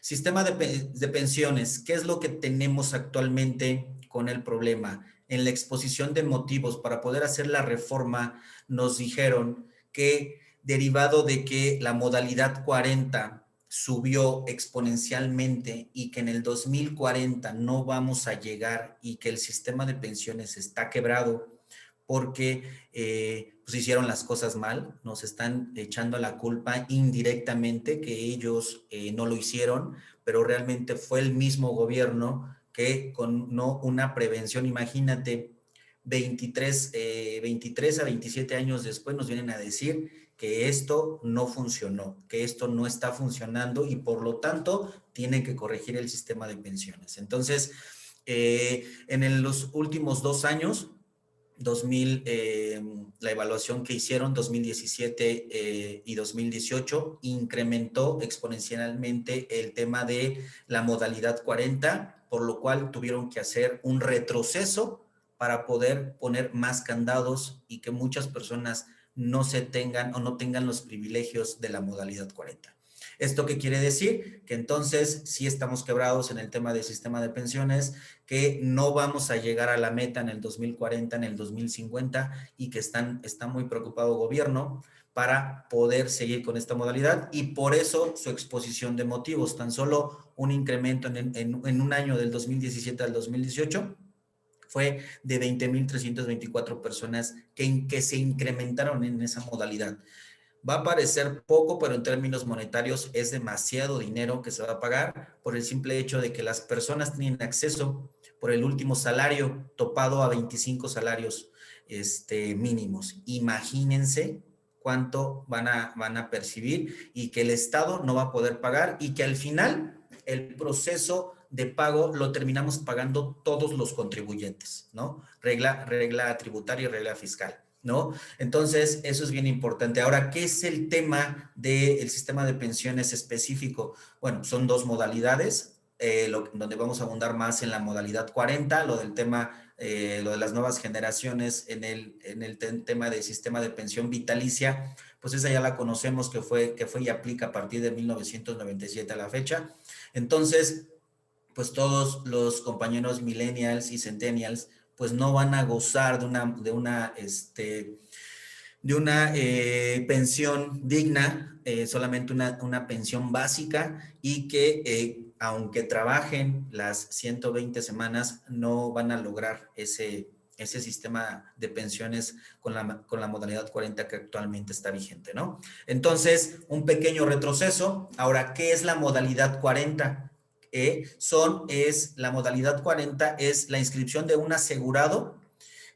Sistema de pensiones, ¿qué es lo que tenemos actualmente con el problema? En la exposición de motivos para poder hacer la reforma, nos dijeron que derivado de que la modalidad 40 subió exponencialmente y que en el 2040 no vamos a llegar y que el sistema de pensiones está quebrado porque pues hicieron las cosas mal, nos están echando la culpa indirectamente que ellos no lo hicieron, pero realmente fue el mismo gobierno que con no una prevención, imagínate, 23 a 27 años después nos vienen a decir que esto no funcionó, que esto no está funcionando y por lo tanto tienen que corregir el sistema de pensiones. Entonces, en los últimos 2 años, 2000, la evaluación que hicieron 2017 y 2018 incrementó exponencialmente el tema de la modalidad 40, por lo cual tuvieron que hacer un retroceso para poder poner más candados y que muchas personas no se tengan o no tengan los privilegios de la modalidad 40. ¿Esto qué quiere decir? Que entonces sí estamos quebrados en el tema del sistema de pensiones, que no vamos a llegar a la meta en el 2040, en el 2050 y que está muy preocupado el gobierno para poder seguir con esta modalidad y por eso su exposición de motivos, tan solo un incremento en un año del 2017 al 2018 fue de 20,324 personas que se incrementaron en esa modalidad. Va a parecer poco, pero en términos monetarios es demasiado dinero que se va a pagar por el simple hecho de que las personas tienen acceso por el último salario topado a 25 salarios mínimos. Imagínense cuánto van a percibir y que el Estado no va a poder pagar y que al final el proceso de pago lo terminamos pagando todos los contribuyentes, ¿no? Regla tributaria y regla fiscal, ¿no? Entonces, eso es bien importante. Ahora, ¿qué es el tema del sistema de pensiones específico? Bueno, son dos modalidades, donde vamos a abundar más en la modalidad 40, lo del tema, lo de las nuevas generaciones en el tema del sistema de pensión vitalicia, pues esa ya la conocemos que fue y aplica a partir de 1997 a la fecha. Entonces, pues todos los compañeros millennials y centennials pues no van a gozar de una pensión digna, solamente una pensión básica y que aunque trabajen las 120 semanas no van a lograr ese sistema de pensiones con la modalidad 40 que actualmente está vigente, ¿no? Entonces, un pequeño retroceso. Ahora, ¿qué es la modalidad 40? La modalidad 40 es la inscripción de un asegurado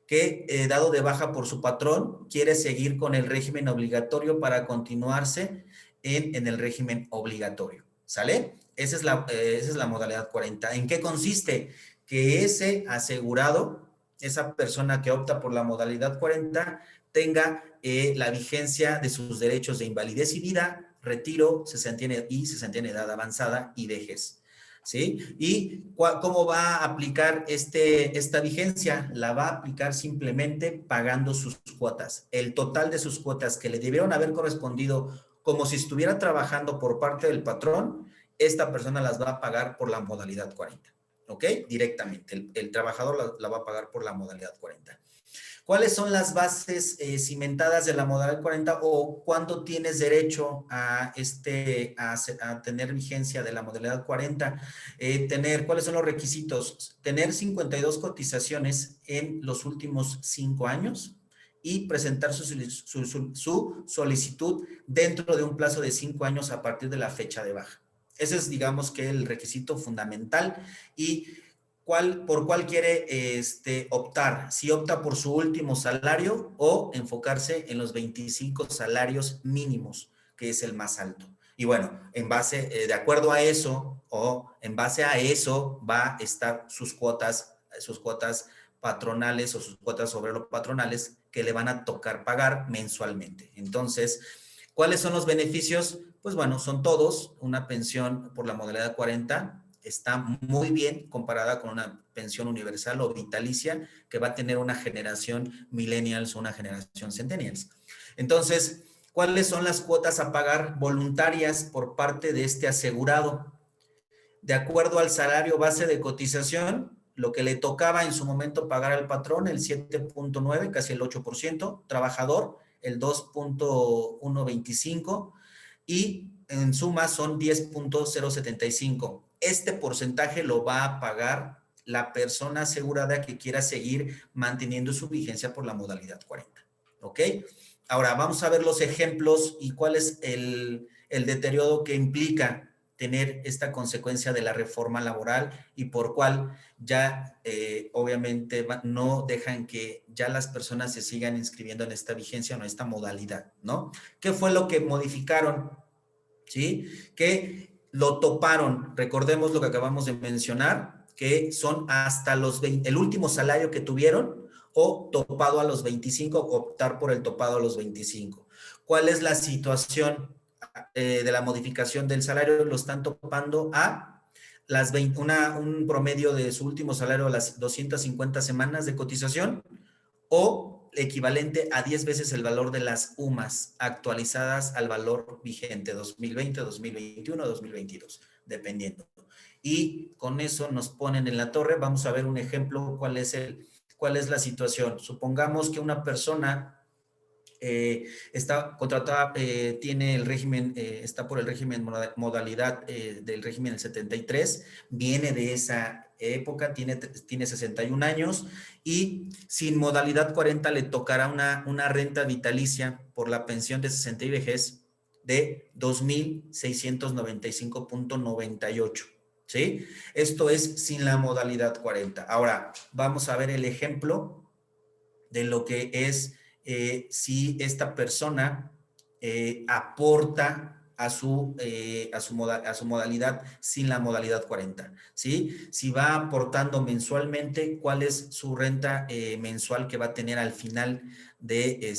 que, dado de baja por su patrón, quiere seguir con el régimen obligatorio para continuarse en el régimen obligatorio. ¿Sale? Esa es la modalidad 40. ¿En qué consiste? Que ese asegurado, esa persona que opta por la modalidad 40, tenga la vigencia de sus derechos de invalidez y vida, retiro, cesantía en edad avanzada y vejez. ¿Sí? ¿Y cómo va a aplicar esta vigencia? La va a aplicar simplemente pagando sus cuotas. El total de sus cuotas que le debieron haber correspondido como si estuviera trabajando por parte del patrón, esta persona las va a pagar por la modalidad 40. ¿Ok? Directamente. El trabajador la va a pagar por la modalidad 40. ¿Cuáles son las bases cimentadas de la modalidad 40 o cuándo tienes derecho a tener vigencia de la modalidad 40? ¿Cuáles son los requisitos? Tener 52 cotizaciones en los últimos 5 años y presentar su solicitud dentro de un plazo de 5 años a partir de la fecha de baja. Ese es, digamos, que el requisito fundamental. Y por cuál quiere optar, si opta por su último salario o enfocarse en los 25 salarios mínimos, que es el más alto. Y bueno, de acuerdo a eso o en base a eso va a estar sus cuotas patronales o sus cuotas obrero patronales que le van a tocar pagar mensualmente. Entonces, ¿cuáles son los beneficios? Pues bueno, son todos. Una pensión por la modalidad 40 está muy bien comparada con una pensión universal o vitalicia que va a tener una generación millennials o una generación centennials. Entonces, ¿cuáles son las cuotas a pagar voluntarias por parte de este asegurado? de acuerdo al salario base de cotización, lo que le tocaba en su momento pagar al patrón, el 7.9, casi el 8%, trabajador, el 2.125, y en suma son 10.075. Este porcentaje lo va a pagar la persona asegurada que quiera seguir manteniendo su vigencia por la modalidad 40. ¿Ok? Ahora vamos a ver los ejemplos y cuál es el deterioro que implica tener esta consecuencia de la reforma laboral y por cuál ya obviamente no dejan que ya las personas se sigan inscribiendo en esta vigencia o en esta modalidad, ¿no? ¿Qué fue lo que modificaron? ¿Sí? Que lo toparon, recordemos lo que acabamos de mencionar, que son hasta los 20, el último salario que tuvieron o topado a los 25, optar por el topado a los 25. ¿Cuál es la situación de la modificación del salario? Lo están topando a las 20, un promedio de su último salario a las 250 semanas de cotización o equivalente a 10 veces el valor de las UMAS actualizadas al valor vigente 2020, 2021, 2022, dependiendo. Y con eso nos ponen en la torre. Vamos a ver un ejemplo, cuál es la situación. Supongamos que una persona está contratada, tiene el régimen, está por el régimen modalidad del régimen del 73, viene de esa época, tiene 61 años y sin modalidad 40 le tocará una renta vitalicia por la pensión de 60 y vejez de 2,695.98. ¿Sí? Esto es sin la modalidad 40. Ahora, vamos a ver el ejemplo de lo que es si esta persona aporta a su modalidad sin la modalidad 40, ¿sí? Si va aportando mensualmente, cuál es su renta mensual que va a tener al final de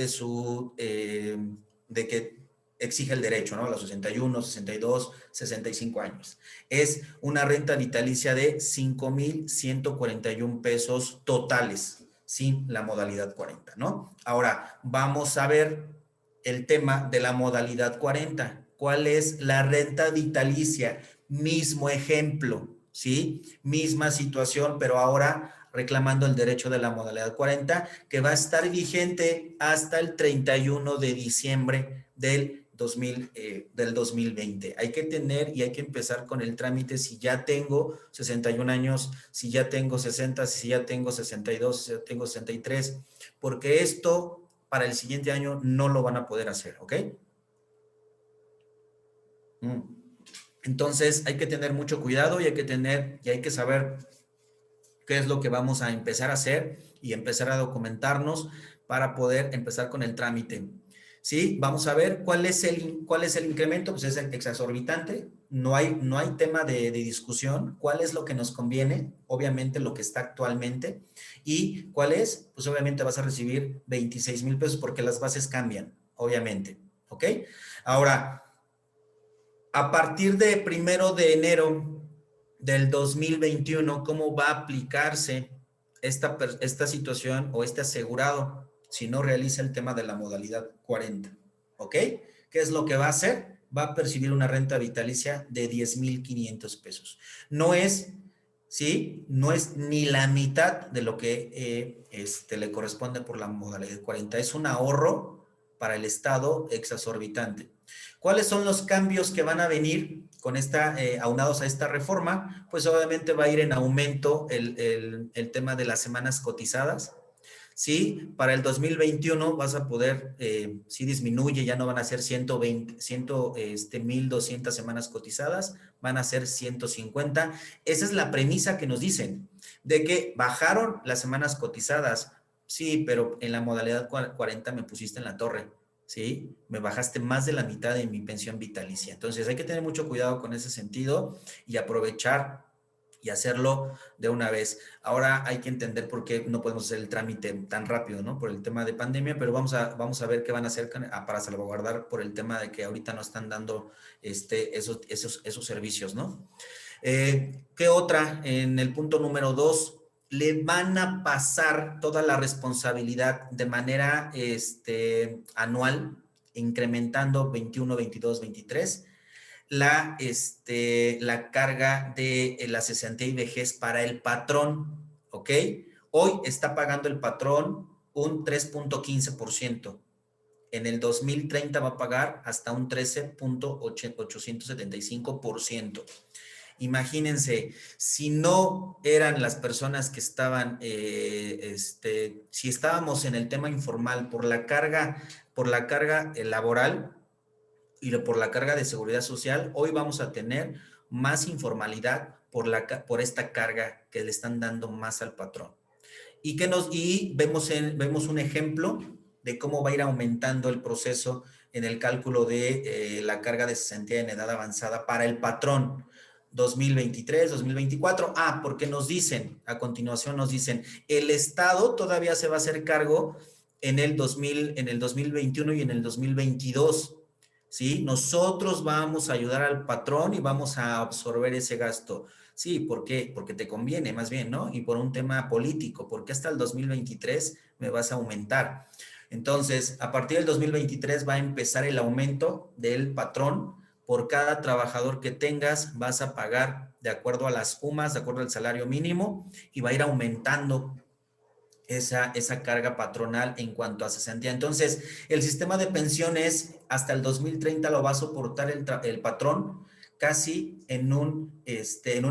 su, de que exige el derecho, ¿no? A los 61, 62, 65 años. Es una renta vitalicia de 5,141 pesos totales, sin la modalidad 40, ¿no? Ahora, vamos a ver el tema de la modalidad 40. ¿Cuál es la renta vitalicia? Mismo ejemplo, ¿sí? Misma situación, pero ahora reclamando el derecho de la modalidad 40, que va a estar vigente hasta el 31 de diciembre del 2020. Hay que tener y hay que empezar con el trámite si ya tengo 61 años, si ya tengo 60, si ya tengo 62, si ya tengo 63, porque esto para el siguiente año no lo van a poder hacer, ¿ok? Entonces hay que tener mucho cuidado y hay que saber qué es lo que vamos a empezar a hacer y empezar a documentarnos para poder empezar con el trámite. ¿Sí? Vamos a ver cuál es el incremento, pues es exorbitante, no hay tema de discusión, cuál es lo que nos conviene, obviamente lo que está actualmente, y cuál es, pues obviamente vas a recibir 26,000 pesos porque las bases cambian, obviamente, ¿ok? Ahora, a partir de 1 de enero del 2021, ¿cómo va a aplicarse esta situación o este asegurado si no realiza el tema de la modalidad 40? ¿Ok? ¿Qué es lo que va a hacer? Va a percibir una renta vitalicia de 10,500 pesos. No es, ¿sí? No es ni la mitad de lo que le corresponde por la modalidad 40. Es un ahorro para el Estado exorbitante. ¿Cuáles son los cambios que van a venir con aunados a esta reforma? Pues obviamente va a ir en aumento el tema de las semanas cotizadas. Sí, para el 2021 vas a poder, si disminuye, ya no van a ser 1,200 semanas cotizadas, van a ser 150. Esa es la premisa que nos dicen, de que bajaron las semanas cotizadas. Sí, pero en la modalidad 40 me pusiste en la torre. ¿Sí? Me bajaste más de la mitad de mi pensión vitalicia. Entonces hay que tener mucho cuidado con ese sentido y aprovechar y hacerlo de una vez. Ahora hay que entender por qué no podemos hacer el trámite tan rápido, ¿no? Por el tema de pandemia, pero vamos a ver qué van a hacer para salvaguardar por el tema de que ahorita no están dando esos servicios, ¿no? ¿Qué otra? En el punto número 2, le van a pasar toda la responsabilidad de manera anual, incrementando 21, 22, 23. la carga de la cesantía y vejez para el patrón, ¿ok? Hoy está pagando el patrón un 3.15%. En el 2030 va a pagar hasta un 13.875%. Imagínense, si no eran las personas que estaban, si estábamos en el tema informal por la carga laboral y por la carga de seguridad social, hoy vamos a tener más informalidad por esta carga que le están dando más al patrón. Y vemos un ejemplo de cómo va a ir aumentando el proceso en el cálculo de la carga de cesantía en edad avanzada para el patrón 2023, 2024. Porque a continuación nos dicen, el Estado todavía se va a hacer cargo en el 2021 y en el 2022. ¿Sí? Nosotros vamos a ayudar al patrón y vamos a absorber ese gasto. Sí, ¿por qué? Porque te conviene más bien, ¿no? Y por un tema político, porque hasta el 2023 me vas a aumentar. Entonces, a partir del 2023 va a empezar el aumento del patrón. Por cada trabajador que tengas, vas a pagar de acuerdo a las UMAS, de acuerdo al salario mínimo, y va a ir aumentando esa carga patronal en cuanto a cesantía. Entonces, el sistema de pensiones hasta el 2030 lo va a soportar el patrón casi en un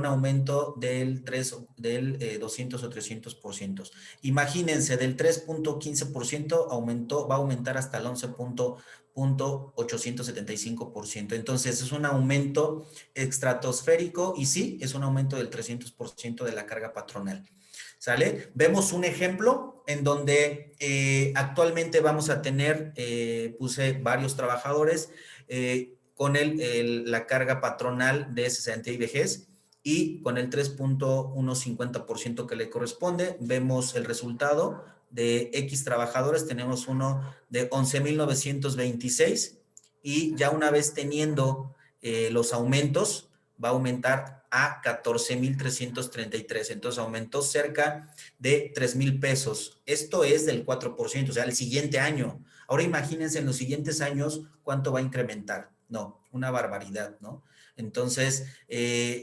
aumento del 200 o 300%. Imagínense, del 3.15% va a aumentar hasta el 11.875%. Entonces, es un aumento estratosférico y sí, es un aumento del 300% de la carga patronal. ¿Sale? Vemos un ejemplo en donde actualmente vamos a tener, puse varios trabajadores con la carga patronal de cesantía y vejez y con el 3.150% que le corresponde, vemos el resultado de X trabajadores, tenemos uno de 11,926 y ya una vez teniendo los aumentos, va a aumentar a 14,333. Entonces aumentó cerca de 3,000 pesos. Esto es del 4%, o sea, el siguiente año. Ahora imagínense en los siguientes años cuánto va a incrementar. No, una barbaridad, ¿no? Entonces,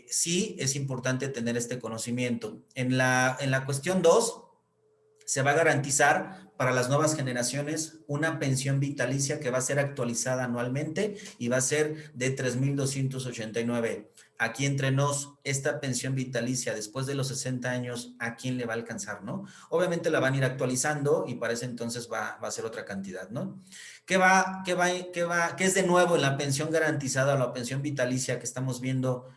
sí es importante tener este conocimiento. En la cuestión 2, se va a garantizar para las nuevas generaciones una pensión vitalicia que va a ser actualizada anualmente y va a ser de 3,289. Aquí entre nos, esta pensión vitalicia después de los 60 años, ¿a quién le va a alcanzar, no? Obviamente la van a ir actualizando y para ese entonces va a ser otra cantidad, ¿no? ¿Qué es de nuevo en la pensión garantizada o la pensión vitalicia que estamos viendo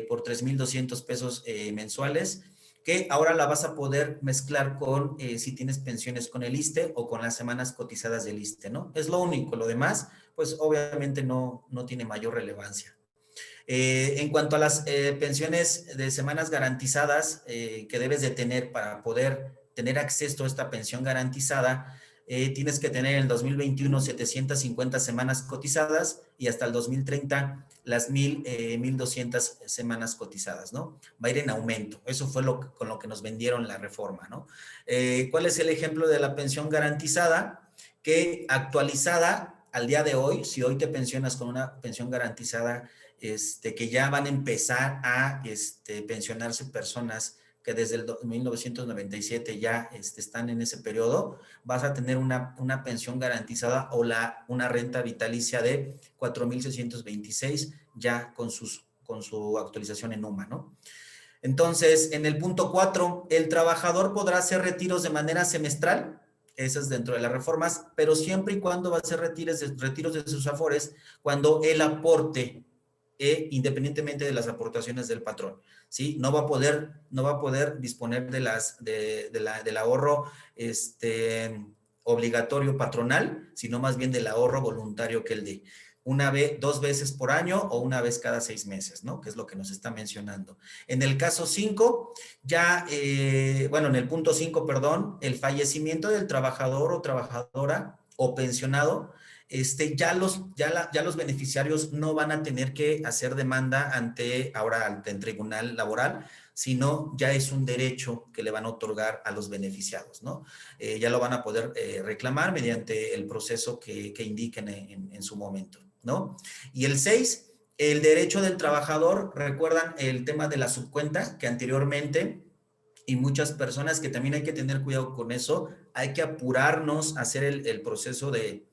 por 3,200 pesos mensuales? Que ahora la vas a poder mezclar con si tienes pensiones con el ISSSTE o con las semanas cotizadas del ISSSTE, ¿no? Es lo único, lo demás, pues obviamente no tiene mayor relevancia. En cuanto a las pensiones de semanas garantizadas que debes de tener para poder tener acceso a esta pensión garantizada, tienes que tener en el 2021 750 semanas cotizadas y hasta el 2030 las 1,200 semanas cotizadas, ¿no? Va a ir en aumento. Eso fue con lo que nos vendieron la reforma, ¿no? ¿Cuál es el ejemplo de la pensión garantizada? Que actualizada al día de hoy, si hoy te pensionas con una pensión garantizada, que ya van a empezar a pensionarse personas que desde el 1997 ya están en ese periodo, vas a tener una pensión garantizada o una renta vitalicia de 4,626 ya con su actualización en UMA, ¿no? Entonces, en el punto 4, el trabajador podrá hacer retiros de manera semestral, eso es dentro de las reformas, pero siempre y cuando va a hacer retiros de sus afores cuando él aporte independientemente de las aportaciones del patrón, ¿sí? No va a poder disponer del ahorro obligatorio patronal, sino más bien del ahorro voluntario que él dé. Dos veces por año o una vez cada 6 meses, ¿no? Que es lo que nos está mencionando. En el caso 5, en el punto 5, perdón, el fallecimiento del trabajador o trabajadora o pensionado, ya los beneficiarios no van a tener que hacer demanda ante el tribunal laboral, sino ya es un derecho que le van a otorgar a los beneficiados, ¿no? Ya lo van a poder reclamar mediante el proceso que indiquen en su momento, ¿no? Y el 6, El derecho del trabajador, recuerdan el tema de la subcuenta que anteriormente y muchas personas que también hay que tener cuidado con eso, hay que apurarnos a hacer el proceso de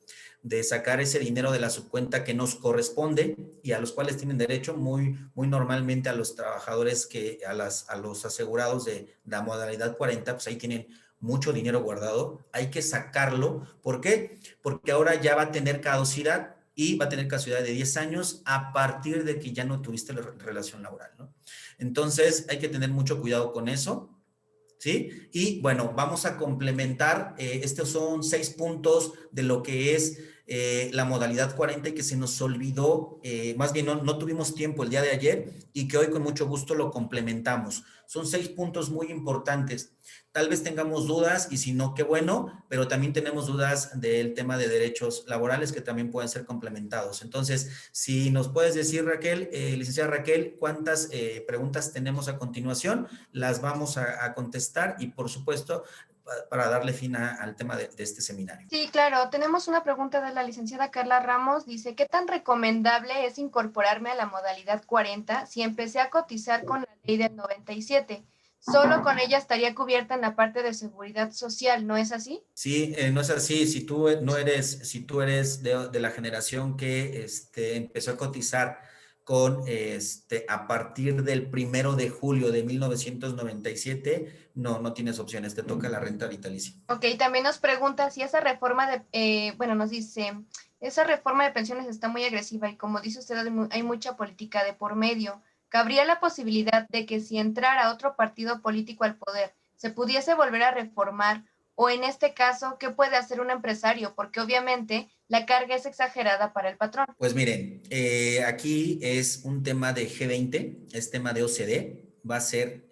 sacar ese dinero de la subcuenta que nos corresponde y a los cuales tienen derecho muy normalmente a los trabajadores a los asegurados de la modalidad 40, pues ahí tienen mucho dinero guardado, hay que sacarlo. ¿Por qué? Porque ahora ya va a tener caducidad y va a tener caducidad de 10 años a partir de que ya no tuviste la relación laboral, ¿no? Entonces hay que tener mucho cuidado con eso. ¿Sí? Y bueno, vamos a complementar, estos son 6 puntos de lo que es la modalidad 40 y que se nos olvidó, más bien no tuvimos tiempo el día de ayer y que hoy con mucho gusto lo complementamos. Son 6 puntos muy importantes. Tal vez tengamos dudas y si no, qué bueno, pero también tenemos dudas del tema de derechos laborales que también pueden ser complementados. Entonces, si nos puedes decir, Raquel, licenciada Raquel, ¿cuántas preguntas tenemos a continuación? Las vamos a contestar y, por supuesto, para darle fin al tema de este seminario. Sí, claro. Tenemos una pregunta de la licenciada Carla Ramos. Dice, ¿qué tan recomendable es incorporarme a la modalidad 40 si empecé a cotizar con la ley del 97? Solo con ella estaría cubierta en la parte de seguridad social, ¿no es así? Sí, no es así. Si tú no eres, si tú eres de la generación que empezó a cotizar a partir del 1 de julio de 1997, no tienes opciones, te toca la renta vitalicia. Ok, también nos pregunta si esa reforma bueno, nos dice, esa reforma de pensiones está muy agresiva y como dice usted, hay mucha política de por medio. ¿Cabría la posibilidad de que si entrara otro partido político al poder, se pudiese volver a reformar? O en este caso, ¿qué puede hacer un empresario? Porque obviamente la carga es exagerada para el patrón. Pues miren, aquí es un tema de G20, es tema de OCDE, va a ser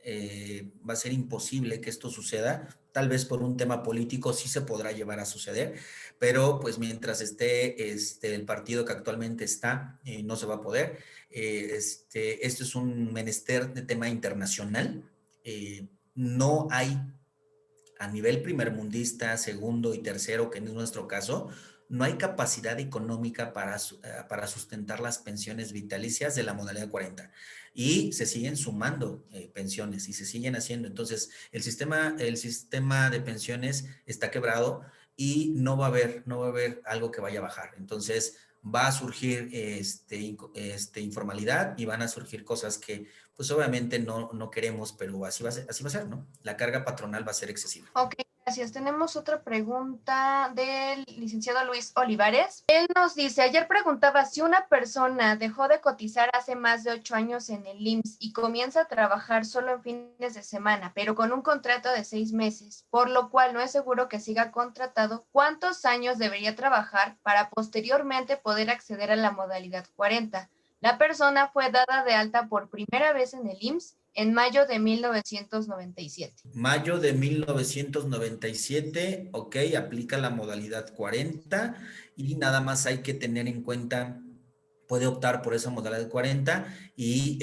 imposible que esto suceda, tal vez por un tema político sí se podrá llevar a suceder, pero pues mientras esté el partido que actualmente está, no se va a poder. Esto es un menester de tema internacional, no hay a nivel primermundista, segundo y tercero, que no es nuestro caso, no hay capacidad económica para sustentar las pensiones vitalicias de la modalidad 40 y se siguen sumando pensiones y se siguen haciendo. Entonces, el sistema de pensiones está quebrado y no va a haber algo que vaya a bajar. Entonces, va a surgir informalidad y van a surgir cosas que pues obviamente no queremos, pero así va a ser, ¿no? La carga patronal va a ser excesiva. Ok, gracias. Tenemos otra pregunta del licenciado Luis Olivares. Él nos dice, ayer preguntaba si una persona dejó de cotizar hace más de 8 años en el IMSS y comienza a trabajar solo en fines de semana, pero con un contrato de 6 meses, por lo cual no es seguro que siga contratado, ¿cuántos años debería trabajar para posteriormente poder acceder a la modalidad 40? La persona fue dada de alta por primera vez en el IMSS en mayo de 1997. Mayo de 1997, ok, aplica la modalidad 40 y nada más hay que tener en cuenta, puede optar por esa modalidad 40 y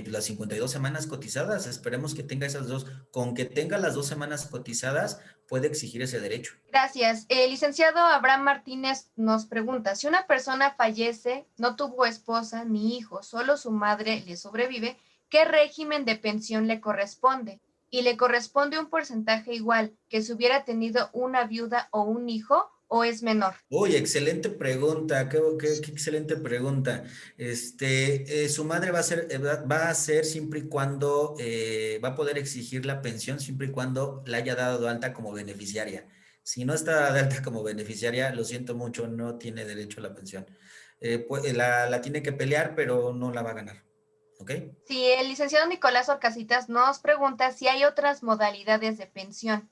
las 52 semanas cotizadas, esperemos que tenga esas dos, con que tenga las 2 semanas cotizadas, puede exigir ese derecho. Gracias. El licenciado Abraham Martínez nos pregunta, si una persona fallece, no tuvo esposa ni hijo, solo su madre le sobrevive, ¿qué régimen de pensión le corresponde? ¿Y le corresponde un porcentaje igual que si hubiera tenido una viuda o un hijo o es menor? Uy, excelente pregunta, qué excelente pregunta. Su madre va a ser siempre y cuando va a poder exigir la pensión siempre y cuando la haya dado de alta como beneficiaria. Si no está de alta como beneficiaria, lo siento mucho, no tiene derecho a la pensión. La tiene que pelear, pero no la va a ganar. ¿Ok? Si el licenciado Nicolás Orcasitas nos pregunta si hay otras modalidades de pensión.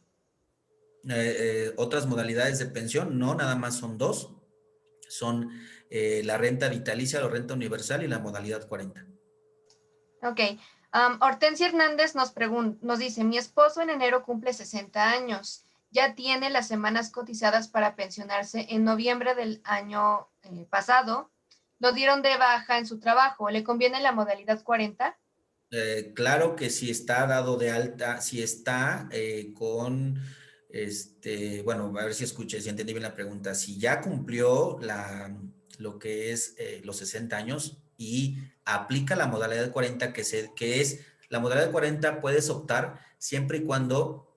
Otras modalidades de pensión, no, nada más son dos. Son la renta vitalicia, la renta universal y la modalidad 40. Ok. Hortensia Hernández nos dice, mi esposo en enero cumple 60 años. Ya tiene las semanas cotizadas para pensionarse en noviembre del año pasado. Lo dieron de baja en su trabajo. ¿Le conviene la modalidad 40? Claro que si está dado de alta, si está bueno, a ver si escuché, si entendí bien la pregunta. Si ya cumplió lo que es los 60 años, y aplica la modalidad 40 que es la modalidad 40 puedes optar siempre y cuando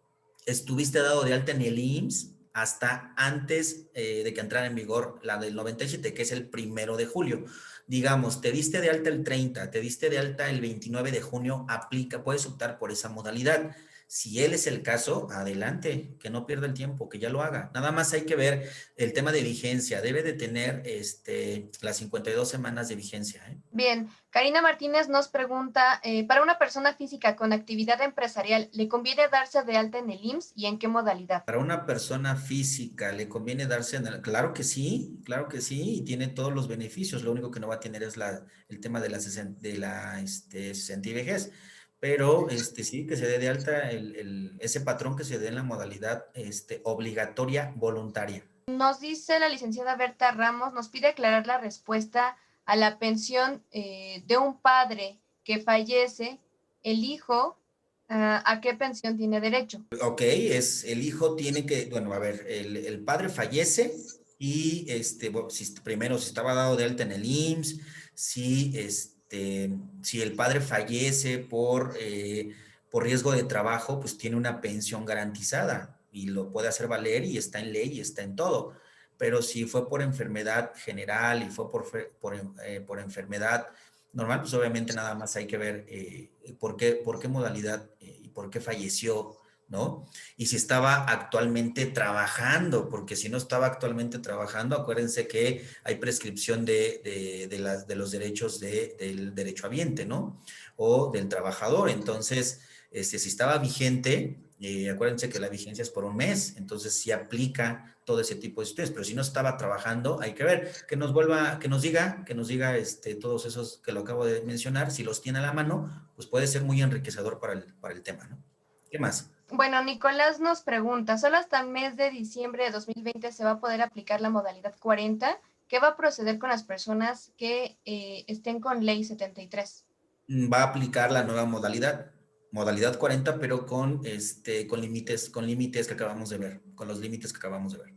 estuviste dado de alta en el IMSS hasta antes de que entrara en vigor la del 97, que es el 1 de julio. Digamos, te diste de alta el 30, te diste de alta el 29 de junio, aplica, puedes optar por esa modalidad. Si él es el caso, adelante, que no pierda el tiempo, que ya lo haga. Nada más hay que ver el tema de vigencia. Debe de tener las 52 semanas de vigencia. Bien, Karina Martínez nos pregunta, para una persona física con actividad empresarial, ¿le conviene darse de alta en el IMSS y en qué modalidad? Para una persona física, ¿le conviene darse en el? Claro que sí, y tiene todos los beneficios. Lo único que no va a tener es el tema de la cesantía y vejez. Pero sí, que se dé de alta ese patrón que se dé en la modalidad obligatoria voluntaria. Nos dice la licenciada Berta Ramos, nos pide aclarar la respuesta a la pensión de un padre que fallece, el hijo, ¿a qué pensión tiene derecho? Ok, el hijo tiene que, bueno, a ver, el padre fallece y bueno, primero si estaba dado de alta en el IMSS, si el padre fallece por riesgo de trabajo, pues tiene una pensión garantizada y lo puede hacer valer y está en ley y está en todo. Pero si fue por enfermedad general y fue por enfermedad normal, pues obviamente nada más hay que ver por qué modalidad y por qué falleció, ¿no? Y si estaba actualmente trabajando, porque si no estaba actualmente trabajando, acuérdense que hay prescripción de los derechos del derechohabiente, ¿no? O del trabajador. Entonces, si estaba vigente, acuérdense que la vigencia es por un mes, entonces sí aplica todo ese tipo de situaciones, pero si no estaba trabajando, hay que ver, que nos diga todos esos que lo acabo de mencionar, si los tiene a la mano, pues puede ser muy enriquecedor para el tema, ¿no? ¿Qué más? Bueno, Nicolás nos pregunta, ¿solo hasta el mes de diciembre de 2020 se va a poder aplicar la modalidad 40? ¿Qué va a proceder con las personas que estén con ley 73? Va a aplicar la nueva modalidad 40, pero con límites que acabamos de ver, con los límites que acabamos de ver.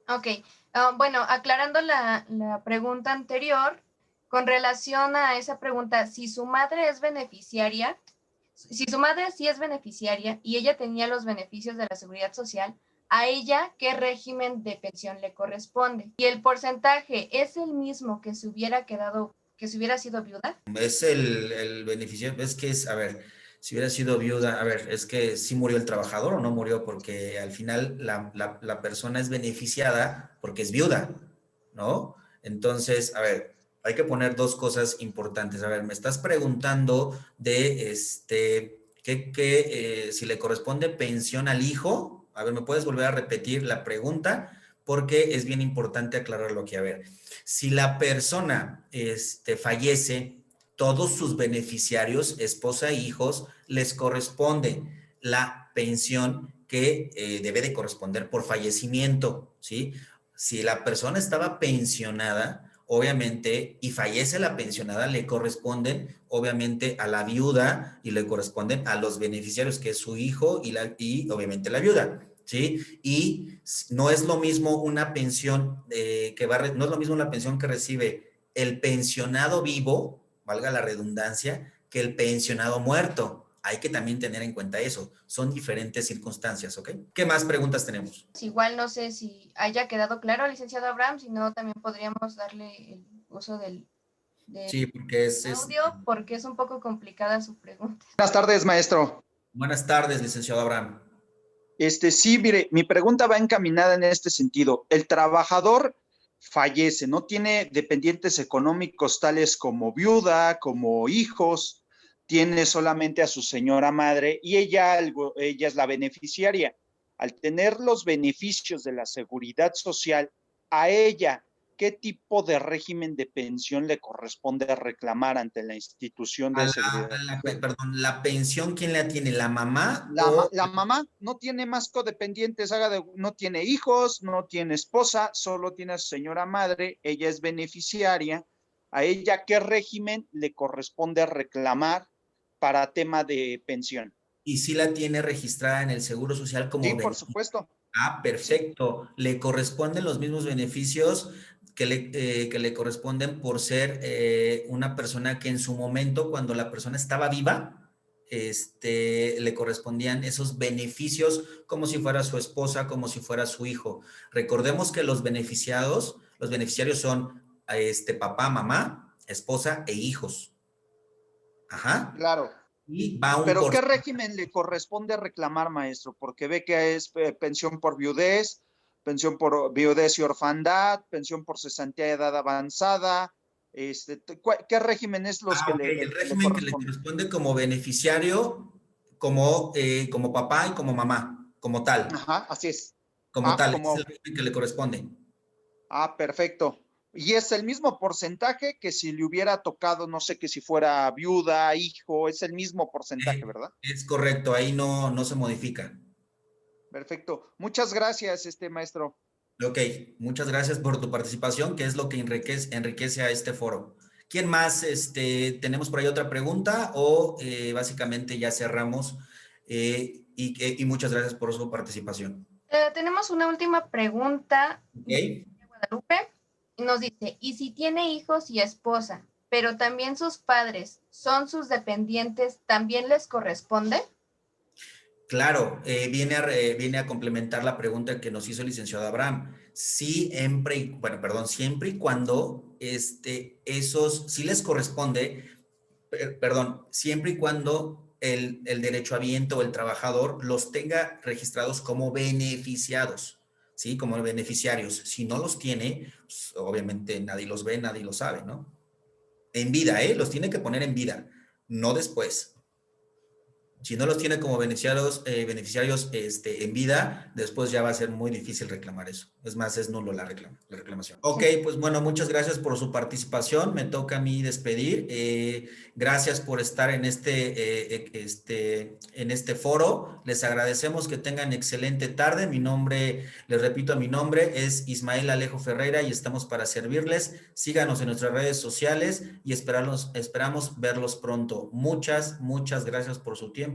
Ok, bueno, aclarando la pregunta anterior, con relación a esa pregunta, si su madre es beneficiaria, si su madre sí es beneficiaria y ella tenía los beneficios de la seguridad social, ¿a ella qué régimen de pensión le corresponde? ¿Y el porcentaje es el mismo que se hubiera quedado, que se hubiera sido viuda? Es el beneficio, es que a ver, si hubiera sido viuda, a ver, es que sí murió el trabajador o no murió, porque al final la persona es beneficiada porque es viuda, ¿no? Entonces, a ver, hay que poner dos cosas importantes. A ver, me estás preguntando de si le corresponde pensión al hijo. A ver, ¿me puedes volver a repetir la pregunta? Porque es bien importante aclararlo aquí. A ver, si la persona fallece, todos sus beneficiarios, esposa e hijos, les corresponde la pensión que debe de corresponder por fallecimiento, ¿sí? Si la persona estaba pensionada, obviamente, y fallece la pensionada, le corresponden, obviamente, a la viuda y le corresponden a los beneficiarios, que es su hijo y obviamente, la viuda. ¿Sí? Y no es lo mismo una pensión no es lo mismo una pensión que recibe el pensionado vivo, valga la redundancia, que el pensionado muerto. Hay que también tener en cuenta eso. Son diferentes circunstancias, ¿ok? ¿Qué más preguntas tenemos? Igual no sé si haya quedado claro, licenciado Abraham, si no, también podríamos darle el uso del Sí, porque audio, porque es un poco complicada su pregunta. Buenas tardes, maestro. Buenas tardes, licenciado Abraham. Sí, mire, mi pregunta va encaminada en este sentido. El trabajador fallece, no tiene dependientes económicos tales como viuda, como hijos, tiene solamente a su señora madre y ella es la beneficiaria. Al tener los beneficios de la seguridad social, a ella, ¿qué tipo de régimen de pensión le corresponde reclamar ante la institución de seguridad social? Perdón, ¿la pensión quién la tiene? ¿La mamá o...? La mamá no tiene más codependientes, no tiene hijos, no tiene esposa, solo tiene a su señora madre, ella es beneficiaria. ¿A ella qué régimen le corresponde reclamar para tema de pensión? Y si la tiene registrada en el Seguro Social como Sí, por supuesto. Ah, perfecto. Le corresponden los mismos beneficios que le corresponden por ser una persona que en su momento, cuando la persona estaba viva, le correspondían esos beneficios como si fuera su esposa, como si fuera su hijo. Recordemos que los beneficiarios son papá, mamá, esposa e hijos. Ajá. Claro. Y va un Pero ¿qué porcentaje. régimen le corresponde reclamar, maestro? Porque ve que es pensión por viudez y orfandad, pensión por cesantía de edad avanzada. ¿Qué régimen es los Ah, que ok. El le régimen que le corresponde? corresponde como beneficiario, como papá y como mamá, Ajá, así es. como Ah, tal, ese es el como, régimen que le corresponde. perfecto. Y es el mismo porcentaje que si le hubiera tocado, no sé, que si fuera viuda, hijo, es el mismo porcentaje, ¿verdad? Es correcto, ahí no se modifica. Perfecto. Muchas gracias, maestro. Ok, muchas gracias por tu participación, que es lo que enriquece a este foro. ¿Quién más? ¿Tenemos por ahí otra pregunta o básicamente ya cerramos? Y muchas gracias por su participación. Tenemos una última pregunta Ok. de Guadalupe. Nos dice, ¿y si tiene hijos y esposa, pero también sus padres son sus dependientes, también les corresponde? Claro, viene a complementar la pregunta que nos hizo el licenciado Abraham. Siempre y cuando sí les corresponde, perdón, siempre y cuando el derechohabiente o el trabajador los tenga registrados como beneficiados, ¿sí? Como beneficiarios. Si no los tiene, pues, obviamente nadie los ve, nadie lo sabe, ¿no? En vida, ¿eh? Los tiene que poner en vida, no después. Si no los tiene como beneficiarios en vida, después ya va a ser muy difícil reclamar eso. Es más, es nulo la reclamación. Ok, pues bueno, muchas gracias por su participación. Me toca a mí despedir. Gracias por estar en este foro. Les agradecemos que tengan excelente tarde. Les repito, mi nombre es Ismael Alejo Ferreira y estamos para servirles. Síganos en nuestras redes sociales y esperamos verlos pronto. Muchas gracias por su tiempo.